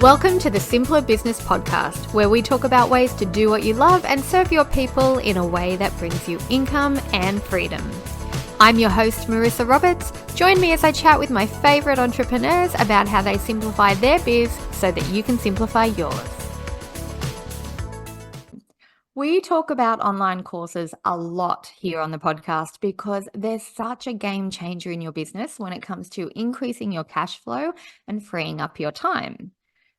Welcome to the Simpler Business Podcast, where we talk about ways to do what you love and serve your people in a way that brings you income and freedom. I'm your host, Marissa Roberts. Join me as I chat with my favorite entrepreneurs about how they simplify their biz so that you can simplify yours. We talk about online courses a lot here on the podcast because they're such a game changer in your business when it comes to increasing your cash flow and freeing up your time.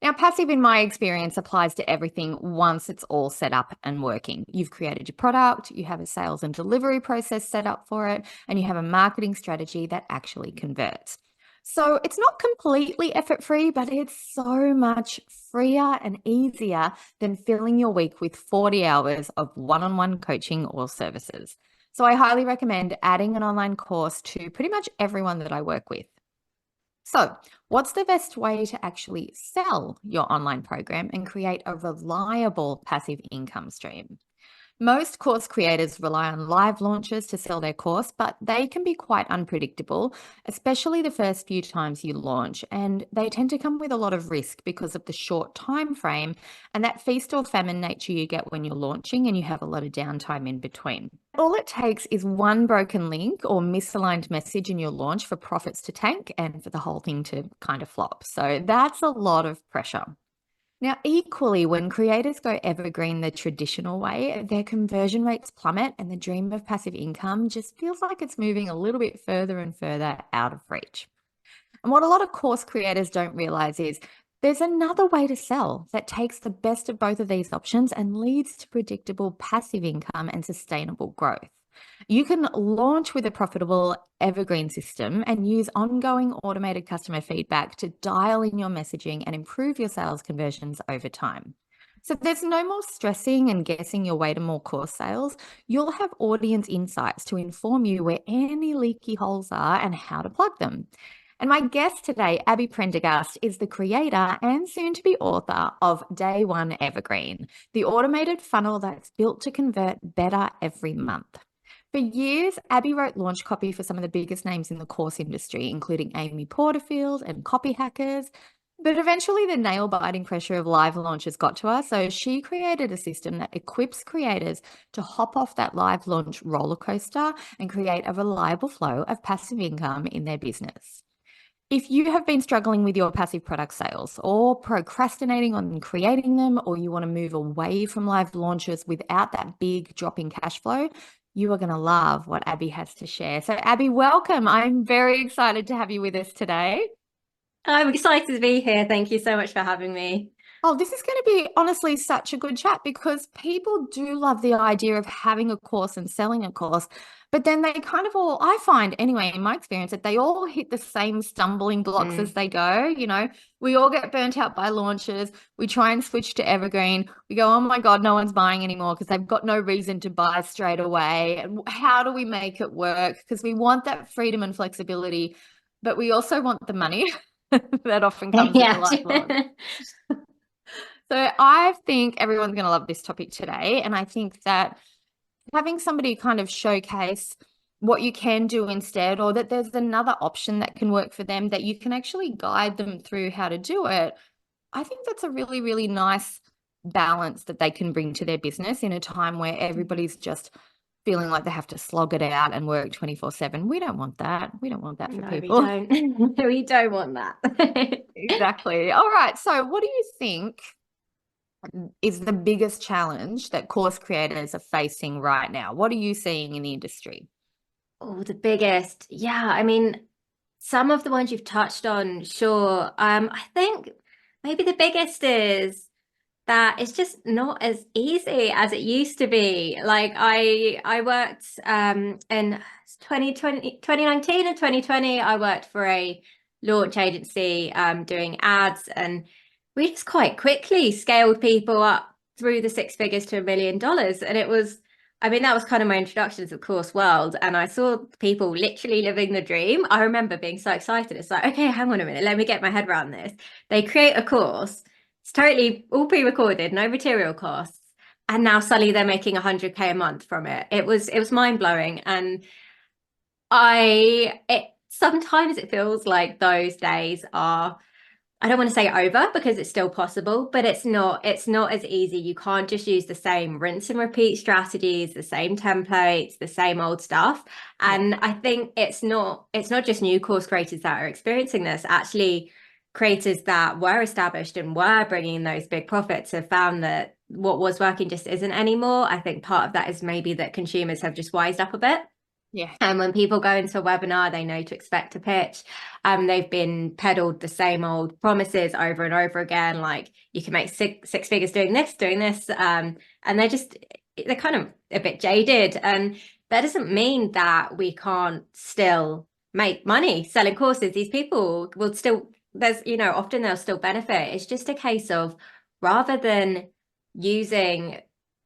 Now, passive, in my experience, applies to everything once it's all set up and working. You've created your product, you have a sales and delivery process set up for it, and you have a marketing strategy that actually converts. So it's not completely effort-free, but it's so much freer and easier than filling your week with 40 hours of one-on-one coaching or services. So I highly recommend adding an online course to pretty much everyone that I work with. So what's the best way to actually sell your online program and create a reliable passive income stream? Most course creators rely on live launches to sell their course, but they can be quite unpredictable, especially the first few times you launch, and they tend to come with a lot of risk because of the short time frame and that feast or famine nature you get when you're launching and you have a lot of downtime in between. All it takes is one broken link or misaligned message in your launch for profits to tank and for the whole thing to kind of flop. So that's a lot of pressure. Now, equally, when creators go evergreen the traditional way, their conversion rates plummet and the dream of passive income just feels like it's moving a little bit further and further out of reach. And what a lot of course creators don't realize is there's another way to sell that takes the best of both of these options and leads to predictable passive income and sustainable growth. You can launch with a profitable evergreen system and use ongoing automated customer feedback to dial in your messaging and improve your sales conversions over time. So there's no more stressing and guessing your way to more course sales. You'll have audience insights to inform you where any leaky holes are and how to plug them. And my guest today, Abi Prendergast, is the creator and soon-to-be author of Day One Evergreen, the automated funnel that's built to convert better every month. For years, Abi wrote launch copy for some of the biggest names in the course industry, including Amy Porterfield and copy hackers. But eventually the nail-biting pressure of live launches got to her, so she created a system that equips creators to hop off that live launch roller coaster and create a reliable flow of passive income in their business. If you have been struggling with your passive product sales or procrastinating on creating them, or you want to move away from live launches without that big drop in cash flow, you are going to love what Abi has to share. So Abi, welcome. I'm very excited to have you with us today. I'm excited to be here. Thank you so much for having me. Oh, this is going to be honestly such a good chat because people do love the idea of having a course and selling a course, but then they kind of all, I find anyway, in my experience, that they all hit the same stumbling blocks as they go. You know, we all get burnt out by launches. We try and switch to evergreen. We go, oh my God, no one's buying anymore because they've got no reason to buy straight away. And how do we make it work? Because we want that freedom and flexibility, but we also want the money that often comes with the life launch. So I think everyone's going to love this topic today. And I think that having somebody kind of showcase what you can do instead, or that there's another option that can work for them, that you can actually guide them through how to do it, I think that's a really, really nice balance that they can bring to their business in a time where everybody's just feeling like they have to slog it out and work 24/7. We don't want that. We don't want that for people. We don't. We don't want that. Exactly. All right. So what do you think is the biggest challenge that course creators are facing right now? What are you seeing in the industry? Oh, the biggest. Yeah, I mean, some of the ones you've touched on, sure. I think maybe the biggest is that it's just not as easy as it used to be. Like I worked in 2019 and 2020, I worked for a launch agency doing ads, and we just quite quickly scaled people up through the six figures to $1 million. And it was, I mean, that was kind of my introduction to the course world. And I saw people literally living the dream. I remember being so excited. It's like, okay, hang on a minute, let me get my head around this. They create a course. It's totally all pre-recorded, no material costs. And now suddenly they're making 100K a month from it. It was mind-blowing. And sometimes it feels like those days are I don't want to say over because it's still possible, but it's not as easy. You can't just use the same rinse and repeat strategies, the same templates, the same old stuff. Yeah. And I think it's not just new course creators that are experiencing this. Actually, creators that were established and were bringing those big profits have found that what was working just isn't anymore. I think part of that is maybe that consumers have just wised up a bit. Yeah. And when people go into a webinar, they know to expect a pitch. They've been peddled the same old promises over and over again, like you can make six figures doing this. And they're kind of a bit jaded. And that doesn't mean that we can't still make money selling courses. These people will still, often they'll still benefit. It's just a case of rather than using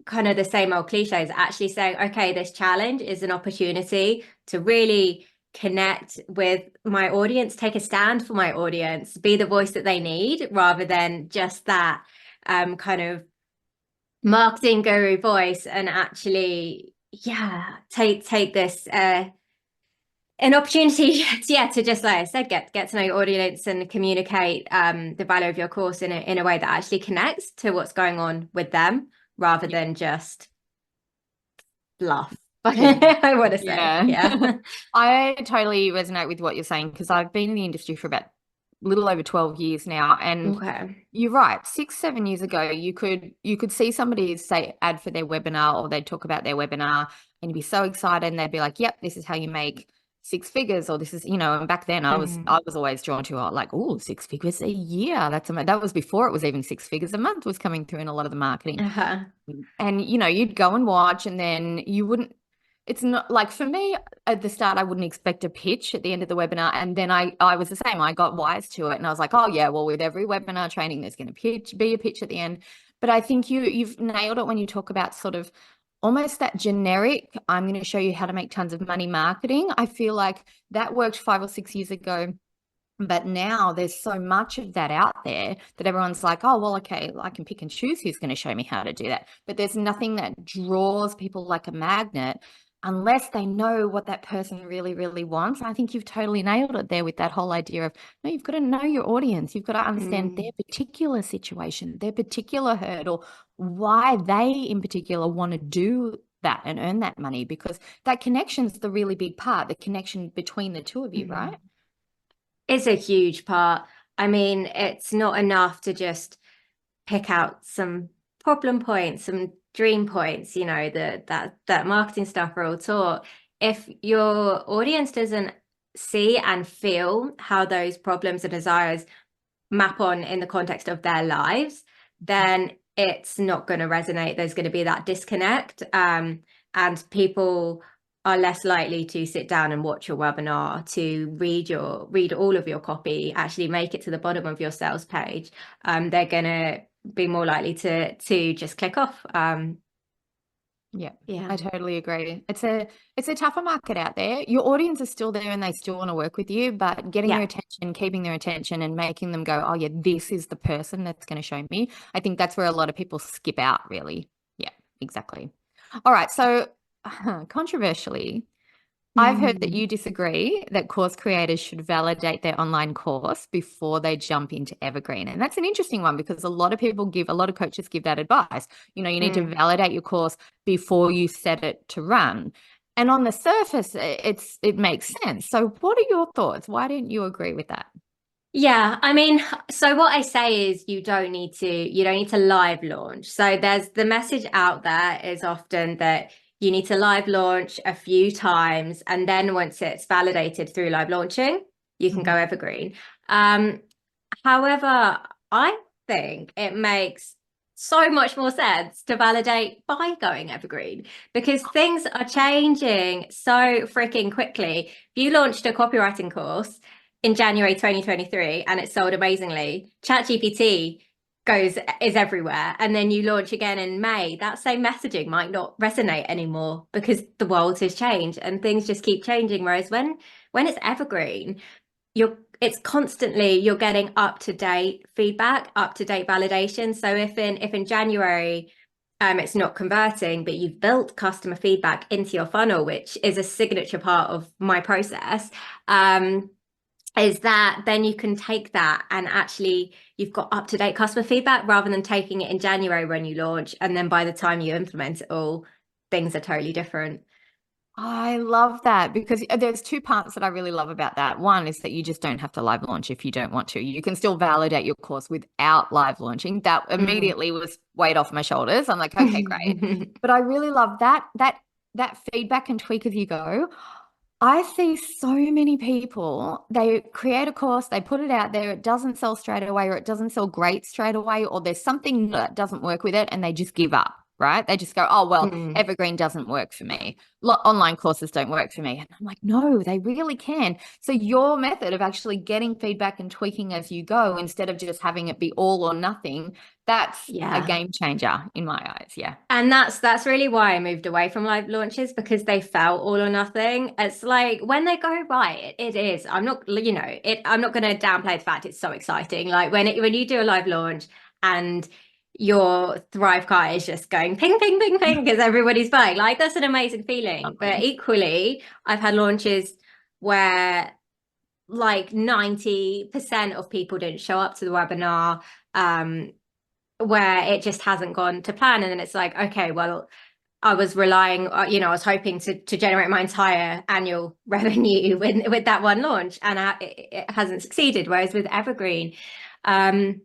kind of the same old cliches, actually saying, okay, this challenge is an opportunity to really connect with my audience, take a stand for my audience, be the voice that they need, rather than just that kind of marketing guru voice, and actually, yeah, take this an opportunity to just, like I said, get to know your audience and communicate the value of your course in a way that actually connects to what's going on with them, rather than just bluff. Yeah. I want to say, Yeah. yeah. I totally resonate with what you're saying because I've been in the industry for about a little over 12 years now. And Okay. you're right, 6, 7 years ago, you could see somebody say ad for their webinar or they'd talk about their webinar and you'd be so excited and they'd be like, yep, this is how you make 6 figures, or this is, and back then I was Mm. I was always drawn to like, oh, 6 figures a year. That was before it was even 6 figures a month was coming through in a lot of the marketing. Uh-huh. And you'd go and watch and then you wouldn't, it's not like for me at the start, I wouldn't expect a pitch at the end of the webinar. And then I was the same. I got wise to it and I was like, oh yeah, well, with every webinar training, there's going to be a pitch at the end. But I think you've nailed it when you talk about sort of almost that generic, I'm going to show you how to make tons of money marketing. I feel like that worked 5 or 6 years ago. But now there's so much of that out there that everyone's like, oh, well, okay, I can pick and choose who's going to show me how to do that. But there's nothing that draws people like a magnet unless they know what that person really, really wants. I think you've totally nailed it there with that whole idea of, no, you've got to know your audience. You've got to understand their Mm. particular situation, their particular hurdle, why they in particular want to do that and earn that money, because that connection's the really big part, the connection between the two of you, right? Mm. It's a huge part. I mean, it's not enough to just pick out some problem points, some dream points, that marketing stuff are all taught. If your audience doesn't see and feel how those problems and desires map on in the context of their lives, then it's not going to resonate. There's going to be that disconnect. And people are less likely to sit down and watch your webinar, to read all of your copy, actually make it to the bottom of your sales page. They're going to be more likely to just click off. Yeah, Yeah. I totally agree. It's a tougher market out there. Your audience is still there and they still want to work with you, but getting their Yeah. attention, keeping their attention and making them go, oh yeah, this is the person that's going to show me. I think that's where a lot of people skip out, really. Yeah, exactly. All right, so controversially, I've heard that Mm. you disagree that course creators should validate their online course before they jump into Evergreen. And that's an interesting one because a lot of coaches give that advice. You need to Mm. validate your course before you set it to run. And on the surface, it makes sense. So what are your thoughts? Why didn't you agree with that? Yeah, I mean, so what I say is you don't need to live launch. So there's the message out there is often that you need to live launch a few times, and then once it's validated through live launching, you can go Mhm. evergreen. Um, However, I think it makes so much more sense to validate by going evergreen, because things are changing so freaking quickly. If you launched a copywriting course in January 2023 and it sold amazingly, ChatGPT is everywhere, and then you launch again in May, that same messaging might not resonate anymore because the world has changed and things just keep changing. Whereas when it's evergreen, it's constantly, you're getting up to date feedback, up to date validation. So if in January it's not converting, but you've built customer feedback into your funnel, which is a signature part of my process, is that then you can take that and actually you've got up-to-date customer feedback rather than taking it in January when you launch, and then by the time you implement it all, things are totally different. I love that because there's two parts that I really love about that. One is that you just don't have to live launch if you don't want to. You can still validate your course without live launching. That Mm. immediately was weight off my shoulders. I'm like, okay, great. But I really love that feedback and tweak as you go. I see so many people, they create a course, they put it out there, it doesn't sell straight away, or it doesn't sell great straight away, or there's something that doesn't work with it, and they just give up, right? They just go, oh, well, Mm. Evergreen doesn't work for me. Online courses don't work for me. And I'm like, no, they really can. So your method of actually getting feedback and tweaking as you go, instead of just having it be all or nothing, that's a Yeah. game changer in my eyes. Yeah. And that's really why I moved away from live launches, because they felt all or nothing. It's like when they go right, it is. I'm not, I'm not going to downplay the fact it's so exciting. Like when you do a live launch and your Thrive cart is just going ping, ping, ping, ping because everybody's buying. Like that's an amazing feeling. But Lovely. equally, I've had launches where like 90% of people didn't show up to the webinar. Where it just hasn't gone to plan. And then it's like, okay, well, I was relying, I was hoping to generate my entire annual revenue with that one launch, and it hasn't succeeded. Whereas with Evergreen, um,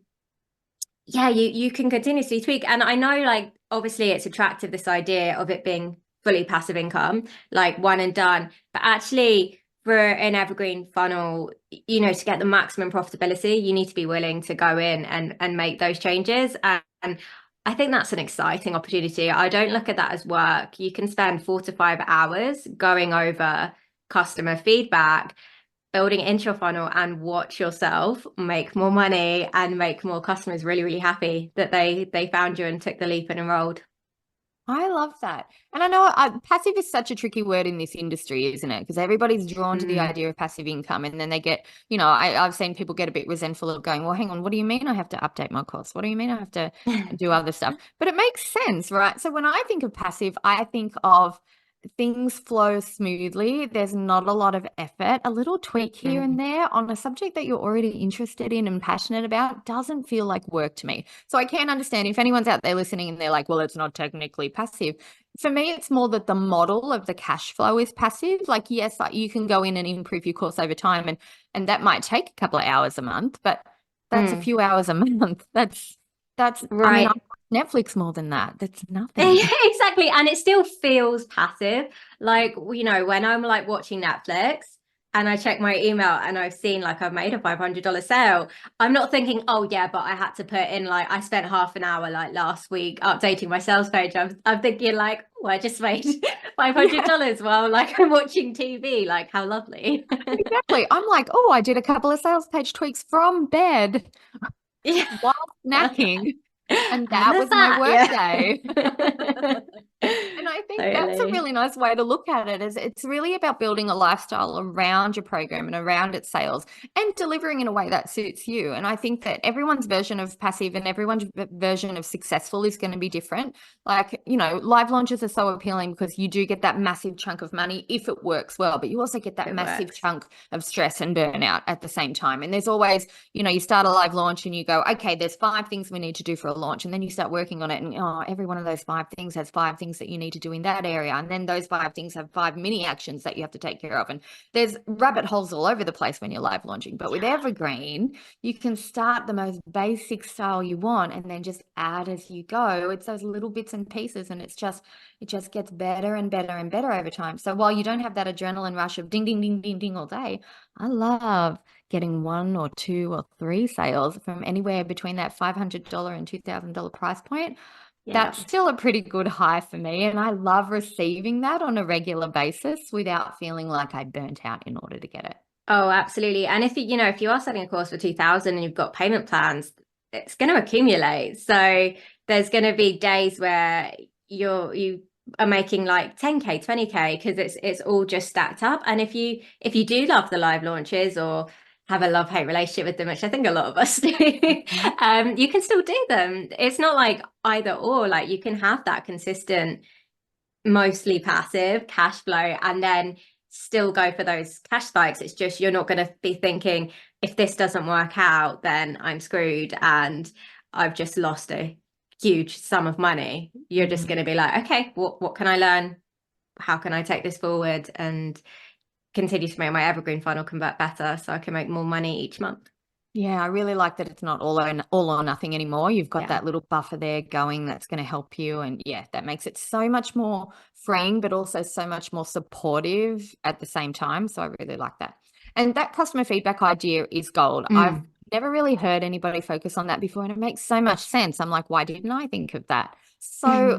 yeah, you can continuously tweak. And I know, like, obviously, it's attractive, this idea of it being fully passive income, like one and done. But actually, for an evergreen funnel, to get the maximum profitability, you need to be willing to go in and make those changes. And I think that's an exciting opportunity. I don't look at that as work. You can spend 4 to 5 hours going over customer feedback, building into your funnel, and watch yourself make more money and make more customers really, really happy that they found you and took the leap and enrolled. I love that. And I know passive is such a tricky word in this industry, isn't it? Because everybody's drawn to the Mm. idea of passive income. And then they get, I've seen people get a bit resentful of going, well, hang on, what do you mean I have to update my course? What do you mean I have to do other stuff? But it makes sense, right? So when I think of passive, I think of things flow smoothly. There's not a lot of effort. A little tweak here and Mm. there on a subject that you're already interested in and passionate about doesn't feel like work to me. So I can understand if anyone's out there listening and they're like, well, it's not technically passive. For me, it's more that the model of the cash flow is passive. Like, yes, like you can go in and improve your course over time, and that might take a couple of hours a month, but that's a Mm. few hours a month. That's I mean, I Right. watch Netflix more than that. That's nothing. Exactly. And it still feels passive. Like, when I'm like watching Netflix and I check my email and I've seen like I've made a $500 sale, I'm not thinking, oh, yeah, but I had to put in, like, I spent half an hour like last week updating my sales page. I'm thinking, like, oh, I just made Yeah. $500 while like I'm watching TV. Like, how lovely. Exactly. I'm like, oh, I did a couple of sales page tweaks from bed Yeah. while snacking, and And that there's was my that. work day. Yeah. And I think that's a Totally. really nice way to look at it, is it's really about building a lifestyle around your program and around its sales and delivering in a way that suits you. And I think that everyone's version of passive and everyone's version of successful is going to be different. Like, live launches are so appealing because you do get that massive chunk of money if it works well, but you also get that It massive works. chunk of stress and burnout at the same time. And there's always, you start a live launch and you go, okay, there's 5 things we need to do for a launch. And then you start working on it, and every one of those 5 things has 5 things that you need to do in that area. And then those 5 things have 5 mini actions that you have to take care of. And there's rabbit holes all over the place when you're live launching. But with Yeah. Evergreen, you can start the most basic style you want and then just add as you go. It's those little bits and pieces, and it just gets better and better and better over time. So while you don't have that adrenaline rush of ding, ding, ding, ding, ding all day, I love getting 1 or 2 or 3 sales from anywhere between that $500 and $2,000 price point. Yeah. That's still a pretty good high for me. And I love receiving that on a regular basis without feeling like I burnt out in order to get it. Oh, absolutely. And if you are selling a course for 2000 and you've got payment plans, it's going to accumulate. So there's going to be days where you are making like 10K, 20K because it's all just stacked up. And if you do love the live launches or have a love-hate relationship with them, which I think a lot of us do, Mhm. you can still do them. It's not like either or, like you can have that consistent, mostly passive cash flow and then still go for those cash spikes. It's just you're not going to be thinking, if this doesn't work out, then I'm screwed and I've just lost a huge sum of money. You're just going to be like, okay, what can I learn? How can I take this forward and continue to make my evergreen funnel convert better so I can make more money each month? Yeah, I really like that it's not all or nothing anymore. You've got Yeah. that little buffer there going that's going to help you. And yeah, that makes it so much more freeing, but also so much more supportive at the same time. So I really like that. And that customer feedback idea is gold. I've Mm. never really heard anybody focus on that before, and it makes so much sense. I'm like, why didn't I think of that? So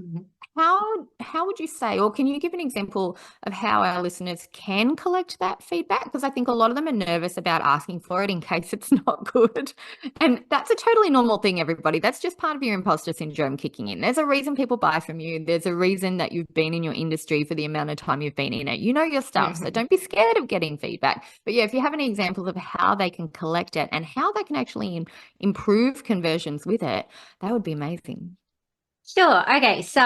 how would you say, or can you give an example of how our listeners can collect that feedback? Because I think a lot of them are nervous about asking for it in case it's not good. And that's a totally normal thing, everybody. That's just part of your imposter syndrome kicking in. There's a reason people buy from you. There's a reason that you've been in your industry for the amount of time you've been in it. You know your stuff. So Mhm. don't be scared of getting feedback. But yeah, if you have any examples of how they can collect it and how they can actually improve conversions with it, that would be amazing. Sure. Okay. So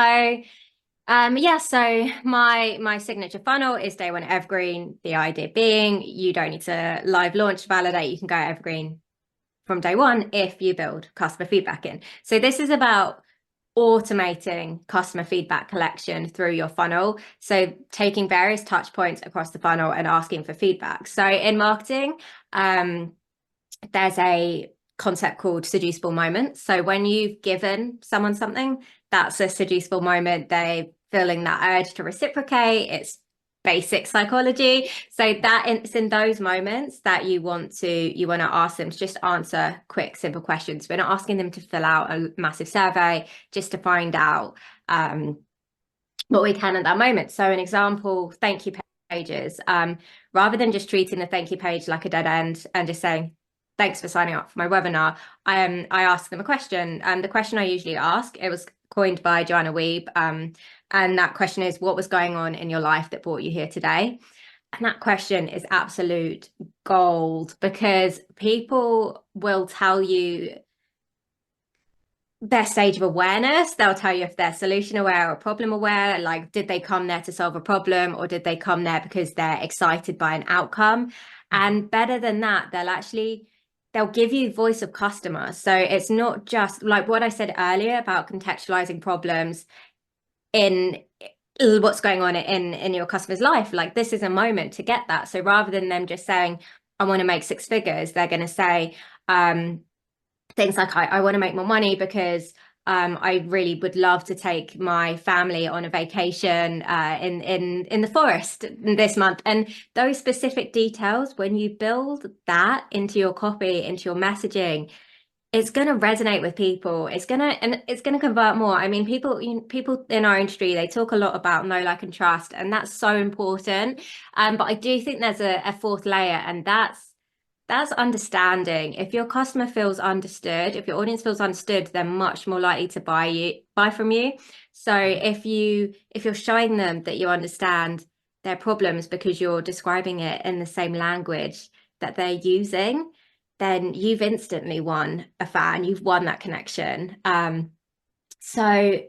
yeah, so my signature funnel is day one evergreen. The idea being you don't need to live launch validate. You can go evergreen from day one if you build customer feedback in. So this is about automating customer feedback collection through your funnel. So taking various touch points across the funnel and asking for feedback. So in marketing, there's a concept called seducible moments. So when you've given someone something, that's a seducible moment. They're feeling that urge to reciprocate. It's basic psychology. So that it's in those moments that you want to ask them to just answer quick, simple questions. We're not asking them to fill out a massive survey, just to find out what we can at that moment. So an example, thank you pages. Rather than just treating the thank you page like a dead end and just saying, thanks for signing up for my webinar, I ask them a question. And the question I usually ask, it was coined by Joanna Weeb. And that question is, what was going on in your life that brought you here today? And that question is absolute gold, because people will tell you their stage of awareness. They'll tell you if they're solution aware or problem aware. Like, did they come there to solve a problem, or did they come there because they're excited by an outcome? And better than that, they'll give you voice of customer. So it's not just like what I said earlier about contextualizing problems in what's going on in your customer's life. Like, this is a moment to get that. So rather than them just saying, I want to make six figures, they're going to say, things like, I want to make more money because I really would love to take my family on a vacation in the forest this month. And those specific details, when you build that into your copy, into your messaging, it's going to resonate with people. It's going to convert more. I mean, people in our industry, they talk a lot about know, like, and trust, and that's so important. But I do think there's a fourth layer, and that's understanding. If your customer feels understood, if your audience feels understood, they're much more likely to buy from you. So if you're showing them that you understand their problems because you're describing it in the same language that they're using, then you've instantly won a fan. You've won that connection. So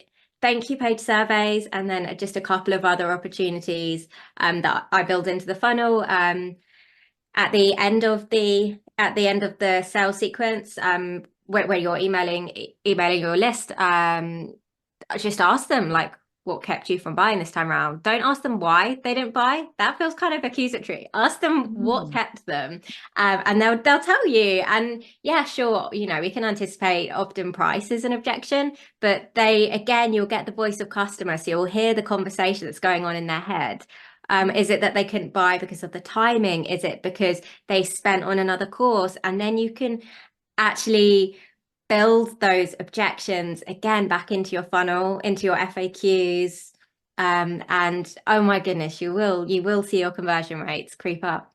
thank you page surveys, and then just a couple of other opportunities that I build into the funnel. At the end of the sales sequence, where you're emailing your list, just ask them, like, what kept you from buying this time around? Don't ask them why they didn't buy. That feels kind of accusatory. Ask them what kept them, and they'll tell you. And yeah, sure, we can anticipate often price is an objection, but you'll get the voice of customer, so you'll hear the conversation that's going on in their head. Is it that they couldn't buy because of the timing? Is it because they spent on another course? And then you can actually build those objections again back into your funnel, into your FAQs. And oh my goodness, you will see your conversion rates creep up.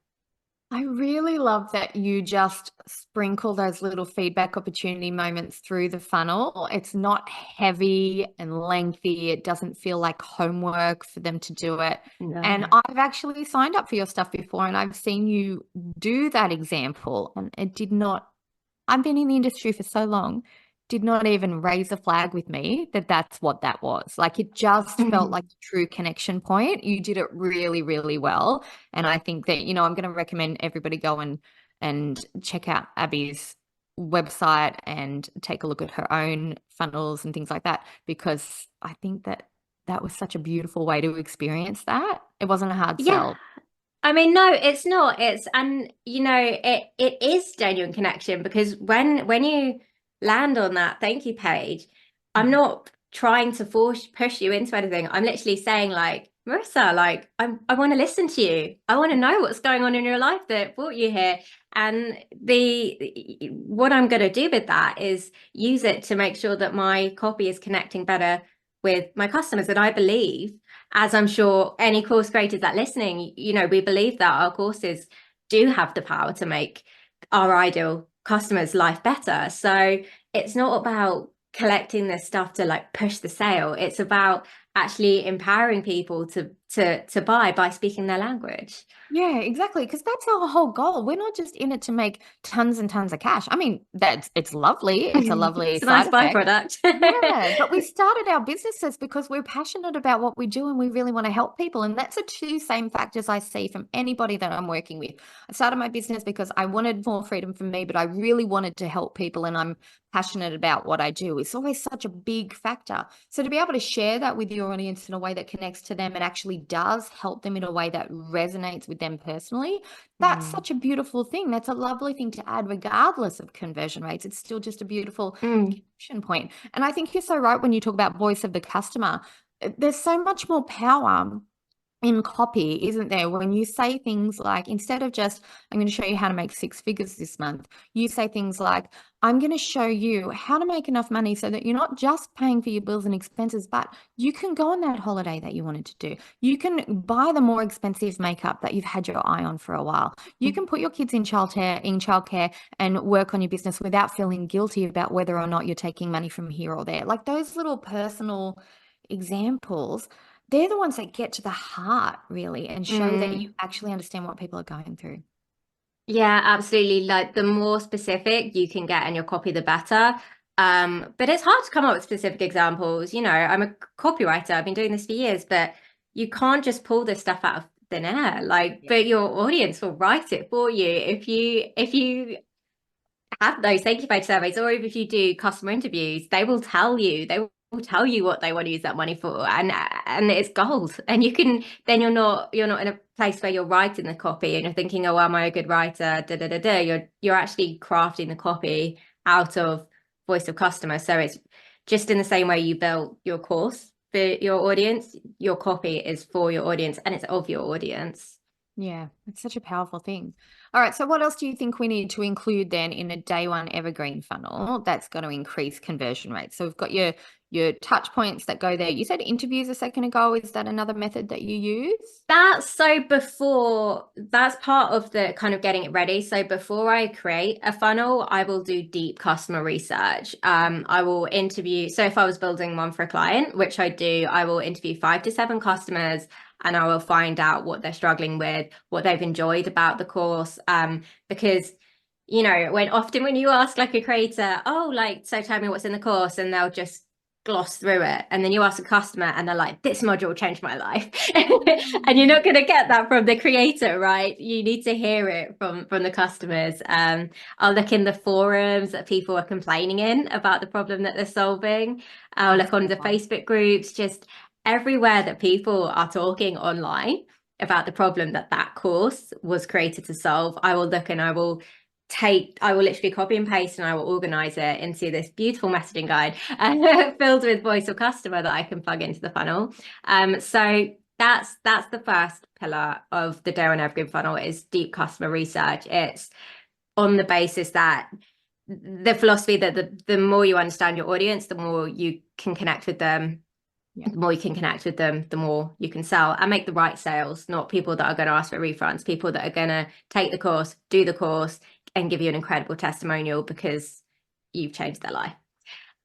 I really love that you just sprinkle those little feedback opportunity moments through the funnel. It's not heavy and lengthy. It doesn't feel like homework for them to do it. And No. I've actually signed up for your stuff before, and I've seen you do that example, and it did not. I've been in the industry for so long. did not even raise a flag with me that that's what that was. Like it just felt like a true connection point. You did it really, really well. And I think that, I'm going to recommend everybody go and check out Abby's website and take a look at her own funnels and things like that, because I think that that was such a beautiful way to experience that. It wasn't a hard Yeah. sell. I mean, no, it's not. And it is genuine connection, because when you land on that thank you page, I'm Mm. not trying to push you into anything. I'm literally saying, like, Marissa, like, I want to listen to you. I want to know what's going on in your life that brought you here. And what I'm going to do with that is use it to make sure that my copy is connecting better with my customers. And I believe, as I'm sure any course creators that are listening, we believe that our courses do have the power to make our ideal customers' life better. So it's not about collecting this stuff to like push the sale. It's about actually empowering people to buy by speaking their language. Yeah, exactly. Because that's our whole goal. We're not just in it to make tons and tons of cash. I mean, it's lovely. It's a lovely It's a nice side effect. byproduct. Yeah, but we started our businesses because we're passionate about what we do and we really want to help people. And that's the two same factors I see from anybody that I'm working with. I started my business because I wanted more freedom for me, but I really wanted to help people and I'm passionate about what I do. It's always such a big factor. So to be able to share that with your audience in a way that connects to them and actually does help them in a way that resonates with them personally, that's Mm. such a beautiful thing. That's a lovely thing to add, regardless of conversion rates. It's still just a beautiful Mm. connection point. And I think you're so right when you talk about voice of the customer. There's so much more power in copy, isn't there? When you say things like, instead of just, I'm going to show you how to make six figures this month, you say things like, I'm going to show you how to make enough money so that you're not just paying for your bills and expenses, but you can go on that holiday that you wanted to do. You can buy the more expensive makeup that you've had your eye on for a while. You can put your kids in childcare and work on your business without feeling guilty about whether or not you're taking money from here or there. Like those little personal examples, they're the ones that get to the heart, really, and show that you Mm. actually understand what people are going through. Yeah, absolutely. Like, the more specific you can get in your copy, the better. But it's hard to come up with specific examples. I'm a copywriter. I've been doing this for years, but you can't just pull this stuff out of thin air. Like, Yeah. but your audience will write it for you. If you have those thank you page surveys, or if you do customer interviews, they will tell you what they want to use that money for, and it's gold. And you're not in a place where you're writing the copy and you're thinking, oh, am I a good writer, da da da da. You're actually crafting the copy out of voice of customer. So it's just in the same way you built your course for your audience, your copy is for your audience and it's of your audience. Yeah, it's such a powerful thing. All right, so what else do you think we need to include then in a day one evergreen funnel that's going to increase conversion rates? So we've got your touch points that go there. You said interviews a second ago. Is that another method that you use? That's part of the kind of getting it ready. So before I create a funnel, I will do deep customer research. I will interview. So if I was building one for a client, which I do, I will interview 5 to 7 customers and I will find out what they're struggling with, what they've enjoyed about the course. Because when you ask like a creator, oh, like, so tell me what's in the course, and they'll just gloss through it, and then you ask a customer and they're like, this module changed my life. And you're not going to get that from the creator, right? You need to hear it from the customers. I'll look in the forums that people are complaining in about the problem that they're solving. I'll That's look on the cool. Facebook groups, just everywhere that people are talking online about the problem that course was created to solve. I will look and I will literally copy and paste and I will organize it into this beautiful messaging guide filled with voice of customer that I can plug into the funnel. So that's the first pillar of the Day One Evergreen funnel, is deep customer research. It's on the basis that the philosophy that the more you understand your audience, the more you can connect with them. Yeah. The more you can connect with them, the more you can sell and make the right sales, not people that are going to ask for refunds, people that are going to take the course, do the course, and give you an incredible testimonial because you've changed their life.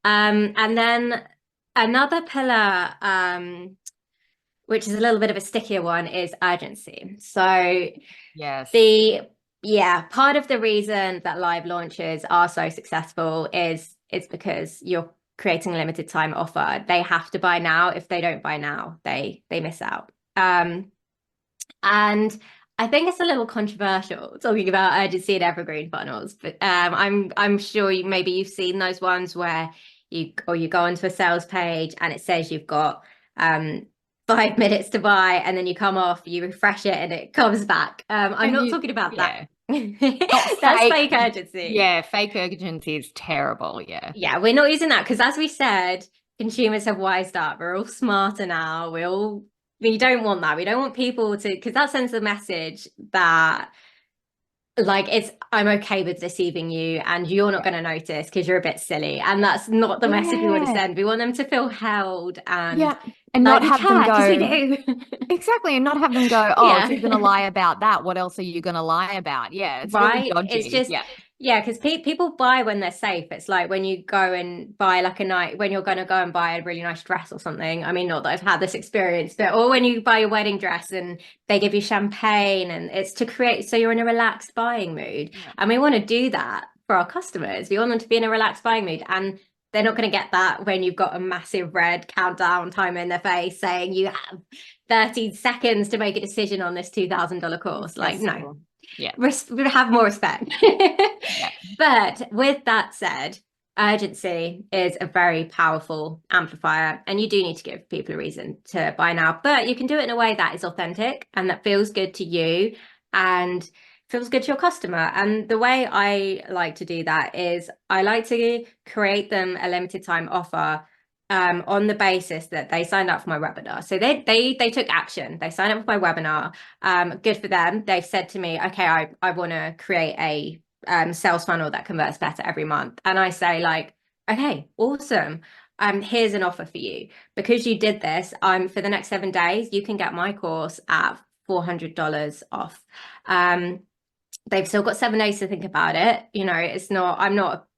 And then another pillar, which is a little bit of a stickier one, is urgency. So Yes. part of the reason that live launches are so successful is it's because you're creating a limited time offer. They have to buy now. If they don't buy now, they miss out. And I think it's a little controversial talking about urgency and evergreen funnels, but I'm sure maybe you've seen those ones where you go onto a sales page and it says you've got 5 minutes to buy, and then you come off, you refresh it, and it comes back. I'm not talking about that. Not That's fake. fake urgency. Yeah, fake urgency is terrible. Yeah. Yeah, we're not using that because, as we said, consumers have wised up. We're all smarter now. We don't want that. We don't want people to, because that sends a message that like I'm okay with deceiving you and you're not going to notice because you're a bit silly. And that's not the message we want to send. We want them to feel held and and like not have them because we go, do. exactly, and not have them go, oh, if Yeah. you're going to lie about that, what else are you going to lie about? Yeah, it's really Right. It's dodgy. just, yeah, because people buy when they're safe. It's like when you go and buy like when you're going to go and buy a really nice dress or something. I mean, not that I've had this experience, but or when you buy a wedding dress and they give you champagne, and it's to create so you're in a relaxed buying mood. Yeah. And we want to do that for our customers. We want them to be in a relaxed buying mood. And they're not going to get that when you've got a massive red countdown timer in their face saying you have 30 seconds to make a decision on this $2,000 course. Like, no. Yeah. Have more respect. Yeah. But with that said, urgency is a very powerful amplifier, and you do need to give people a reason to buy now, but you can do it in a way that is authentic and that feels good to you and feels good to your customer. And the way I like to do that is I like to create them a limited time offer on the basis that they signed up for my webinar. So they took action. They signed up for my webinar. Good for them. They've said to me, okay, I want to create a sales funnel that converts better every month. And I say like, okay, awesome. Here's an offer for you. Because you did this, for the next 7 days, you can get my course at $400 off. They've still got 7 days to think about it. You know,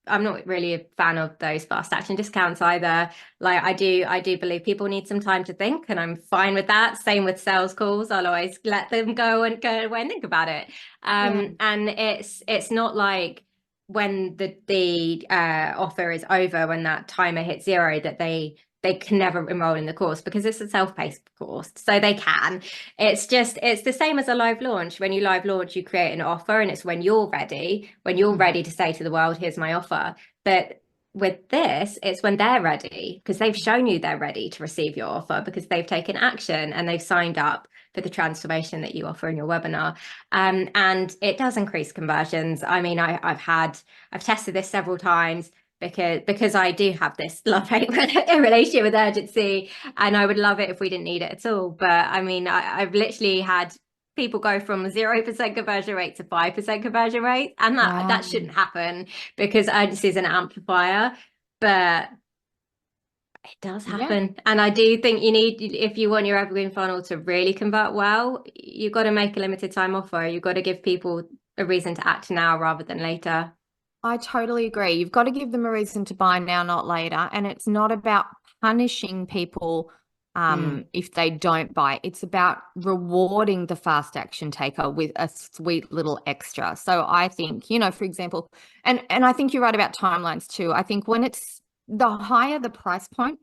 I'm not really a fan of those fast action discounts either. Like I do believe people need some time to think, and I'm fine with that. Same with sales calls. I'll always let them go away and think about it. And it's not like when the offer is over, when that timer hits 0, that they can never enroll in the course, because it's a self-paced course, so they can. It's the same as a live launch. When you live launch, you create an offer, and it's when you're ready to say to the world, here's my offer. But with this, it's when they're ready, because they've shown you they're ready to receive your offer, because they've taken action and they've signed up for the transformation that you offer in your webinar. And it does increase conversions. I mean, I've tested this several times, because I do have this love-hate relationship with urgency, and I would love it if we didn't need it at all. But I mean, I've literally had people go from 0% conversion rate to 5% conversion rate, and that shouldn't happen, because urgency is an amplifier, but it does happen. And I do think if you want your evergreen funnel to really convert well, you've got to make a limited time offer. You've got to give people a reason to act now rather than later. I totally agree. You've got to give them a reason to buy now, not later. And it's not about punishing people if they don't buy. It's about rewarding the fast action taker with a sweet little extra. So I think, for example, and I think you're right about timelines too. I think when it's the higher the price point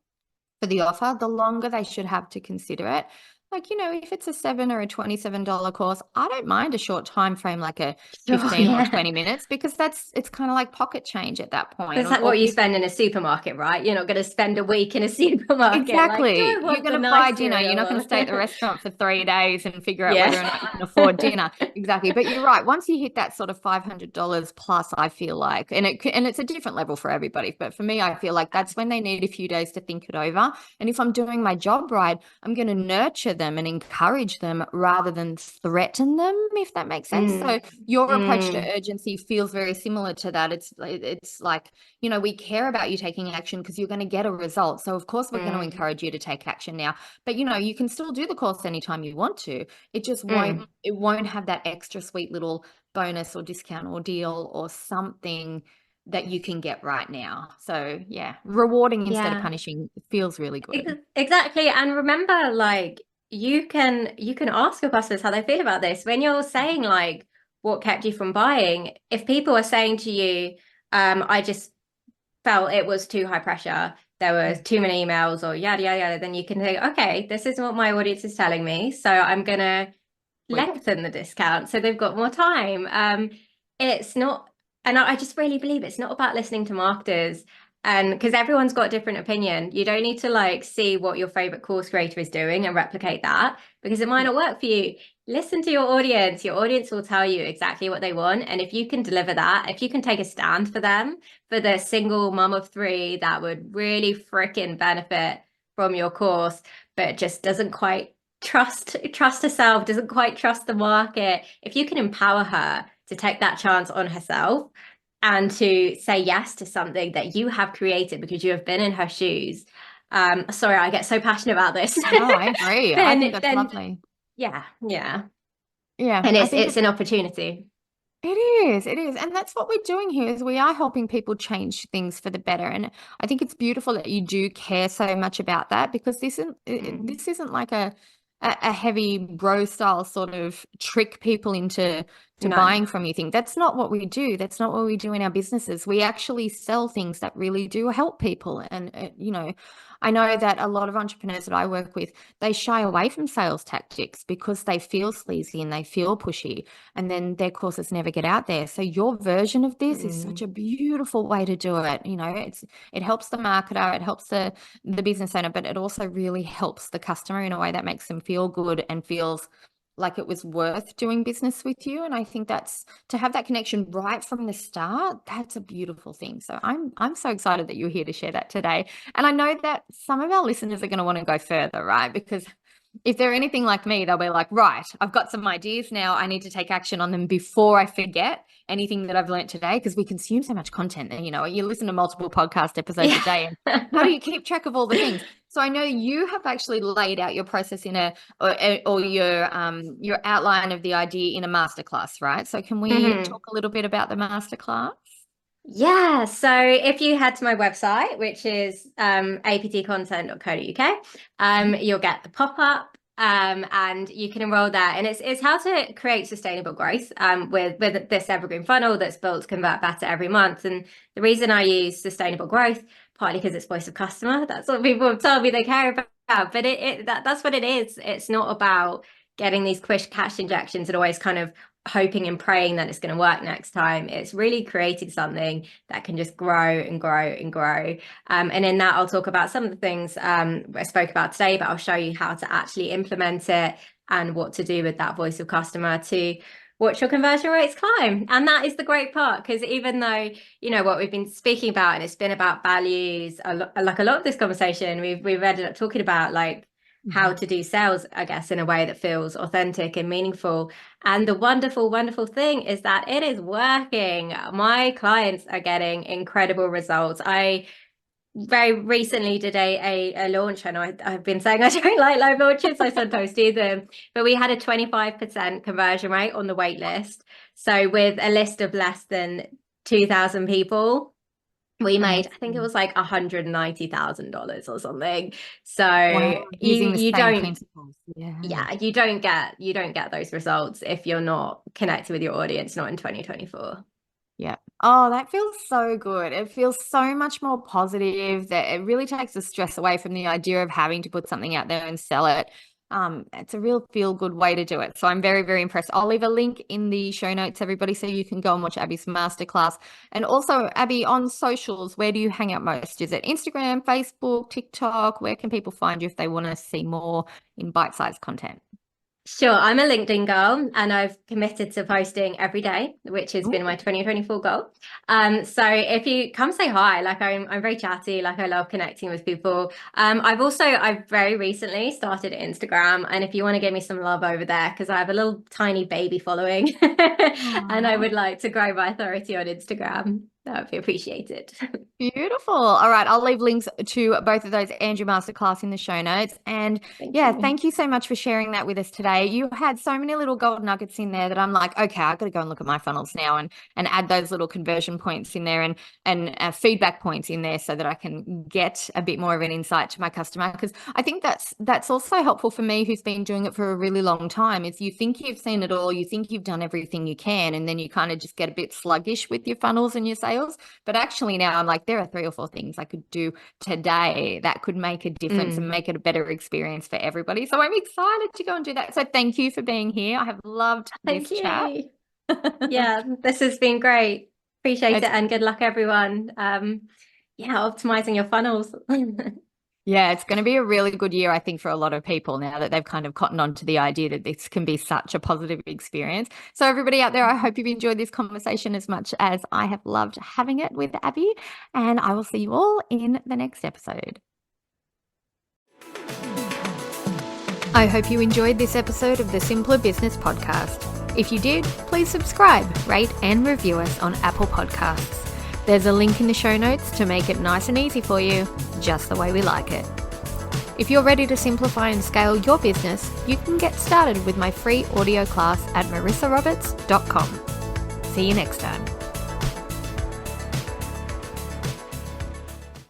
for the offer, the longer they should have to consider it. Like, if it's a $7 or a $27 course, I don't mind a short time frame, like a 15 or 20 minutes, because it's kind of like pocket change at that point. It's like what you spend in a supermarket, right? You're not going to spend a week in a supermarket. Exactly. Like, you're going to buy dinner. You're not going to stay at the restaurant for 3 days and figure out whether or not you can afford dinner. Exactly. But you're right. Once you hit that sort of $500 plus, I feel like, and it's a different level for everybody. But for me, I feel like that's when they need a few days to think it over. And if I'm doing my job right, I'm going to nurture them and encourage them rather than threaten them, if that makes sense. So your approach to urgency feels very similar to that. It's like, we care about you taking action because you're going to get a result. So of course we're going to encourage you to take action now. But you can still do the course anytime you want to. It just won't have that extra sweet little bonus or discount or deal or something that you can get right now. So yeah, rewarding instead of punishing feels really good. Exactly. And remember, like, you can ask your customers how they feel about this when you're saying what kept you from buying. If people are saying to you, I just felt it was too high pressure, there was too many emails or yada yada yada, then you can think, okay, this is what my audience is telling me, so I'm gonna Quick. lengthen the discount so they've got more time. It's not, and I just really believe it's not about listening to marketers, and because everyone's got a different opinion. You don't need to like see what your favorite course creator is doing and replicate that, because it might not work for you. Listen to your audience. Your audience will tell you exactly what they want, and if you can deliver that, if you can take a stand for them, for the single mom of three that would really freaking benefit from your course but just doesn't quite trust herself, doesn't quite trust the market, if you can empower her to take that chance on herself and to say yes to something that you have created because you have been in her shoes. Sorry, I get so passionate about this. No, I agree. I think that's Then lovely. yeah, yeah. Yeah, And I it's think it's an opportunity. it is. And that's what we're doing here is we are helping people change things for the better. And I think it's beautiful that you do care so much about that because this isn't like a heavy bro style sort of trick people into to No. buying from you thing. That's not what we do. That's not what we do in our businesses. We actually sell things that really do help people. And I know that a lot of entrepreneurs that I work with, they shy away from sales tactics because they feel sleazy and they feel pushy and then their courses never get out there. So your version of this is such Mm. a beautiful way to do it. It helps the marketer, it helps the business owner, but it also really helps the customer in a way that makes them feel good and feels like it was worth doing business with you. And I think that's to have that connection right from the start, that's a beautiful thing. So I'm so excited that you're here to share that today. And I know that some of our listeners are going to want to go further, right? Because if they're anything like me, they'll be like, right, I've got some ideas now. I need to take action on them before I forget anything that I've learned today because we consume so much content. And, you listen to multiple podcast episodes a day. And how do Yeah. you keep track of all the things? So I know you have actually laid out your process in or your outline of the idea in a masterclass, right? So can we Mhm. talk a little bit about the masterclass? Yeah, so if you head to my website, which is aptcontent.co.uk, you'll get the pop-up and you can enroll there. And it's how to create sustainable growth with this evergreen funnel that's built to convert better every month. And the reason I use sustainable growth, partly because it's voice of customer, that's what people have told me they care about. But that's what it is. It's not about getting these quick cash injections and always kind of hoping and praying that it's going to work next time. It's really creating something that can just grow and grow and grow. And in that, I'll talk about some of the things I spoke about today, but I'll show you how to actually implement it and what to do with that voice of customer to watch your conversion rates climb. And that is the great part, because even though, what we've been speaking about, and it's been about values, like a lot of this conversation, we've ended up talking about like how to do sales, I guess, in a way that feels authentic and meaningful. And the wonderful, wonderful thing is that it is working. My clients are getting incredible results. I very recently did a launch. I know I've been saying I don't like live launches, I sometimes do them, but we had a 25% conversion rate on the wait list. So with a list of less than 2,000 people, we made, I think it Amazing. was like $190,000 or something. So Wow. you Using the you same don't principles. Yeah. yeah, you don't get those results if you're not connected with your audience, not in 2024. Yeah. Oh, that feels so good. It feels so much more positive that it really takes the stress away from the idea of having to put something out there and sell it. It's a real feel good way to do it. So I'm very, very impressed. I'll leave a link in the show notes, everybody, so you can go and watch Abby's masterclass. And also, Abby, on socials, where do you hang out most? Is it Instagram, Facebook, TikTok? Where can people find you if they want to see more in bite-sized content? Sure, I'm a LinkedIn girl and I've committed to posting every day, which has been my 2024 goal. So if you come say hi, like I'm very chatty, like I love connecting with people. I've very recently started Instagram, and if you want to give me some love over there, because I have a little tiny baby following and I Ooh. would like to grow my authority on Instagram, that would be appreciated. Beautiful. All right. I'll leave links to both of those and your masterclass in the show notes. And Thank yeah, you. thank you so much for sharing that with us today. You had so many little gold nuggets in there that I'm like, okay, I've got to go and look at my funnels now and add those little conversion points in there and feedback points in there so that I can get a bit more of an insight to my customer. Because I think that's also helpful for me who's been doing it for a really long time. Is you think you've seen it all, you think you've done everything you can, and then you kind of just get a bit sluggish with your funnels and your sales sales. But actually now I'm like, there are 3 or 4 things I could do today that could make a difference and make it a better experience for everybody. So I'm excited to go and do that. So thank you for being here. I have loved this chat. Yeah, this has been great. Appreciate it, and good luck, everyone. Optimizing your funnels. Yeah, it's going to be a really good year, I think, for a lot of people now that they've kind of cottoned on to the idea that this can be such a positive experience. So everybody out there, I hope you've enjoyed this conversation as much as I have loved having it with Abi, and I will see you all in the next episode. I hope you enjoyed this episode of the Simpler Business Podcast. If you did, please subscribe, rate, and review us on Apple Podcasts. There's a link in the show notes to make it nice and easy for you, just the way we like it. If you're ready to simplify and scale your business, you can get started with my free audio class at marissaroberts.com. See you next time.